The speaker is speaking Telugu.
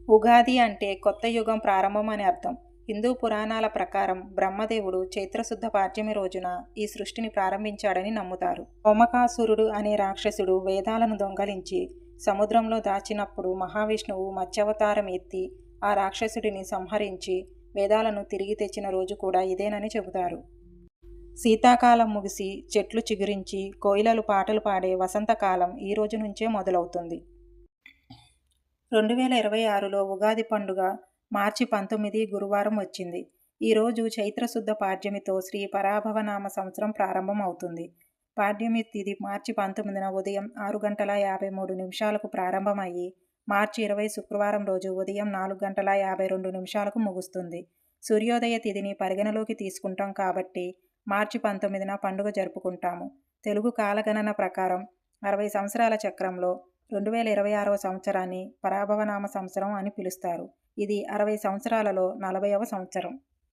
ఉగాది అంటే కొత్త యుగం ప్రారంభం అని అర్థం. హిందూ పురాణాల ప్రకారం బ్రహ్మదేవుడు చైత్రశుద్ధ పాడ్యమి రోజున ఈ సృష్టిని ప్రారంభించాడని నమ్ముతారు. సోమకాసురుడు అనే రాక్షసుడు వేదాలను దొంగలించి సముద్రంలో దాచినప్పుడు మహావిష్ణువు మత్స్యావతారం ఎత్తి ఆ రాక్షసుడిని సంహరించి వేదాలను తిరిగి తెచ్చిన రోజు కూడా ఇదేనని చెబుతారు. శీతాకాలం ముగిసి చెట్లు చిగురించి కోయిలలు పాటలు పాడే వసంతకాలం ఈ రోజు నుంచే మొదలవుతుంది. 2026లో ఉగాది పండుగ మార్చి 19 గురువారం వచ్చింది. ఈరోజు చైత్రశుద్ధ పాడ్యమితో శ్రీ పరాభవనామ సంవత్సరం ప్రారంభం అవుతుంది. పాడ్యమి తిథి మార్చి 19న ఉదయం 6:53 ప్రారంభమయ్యి మార్చి 20 శుక్రవారం రోజు ఉదయం 4:52 ముగుస్తుంది. సూర్యోదయ తిథిని పరిగణలోకి తీసుకుంటాం కాబట్టి మార్చి 19న పండుగ జరుపుకుంటాము. తెలుగు కాలగణన ప్రకారం 60 సంవత్సరాల చక్రంలో 2026వ సంవత్సరాన్ని పరాభవనామ సంవత్సరం అని పిలుస్తారు. ఇది 60 సంవత్సరాలలో 40వ సంవత్సరం.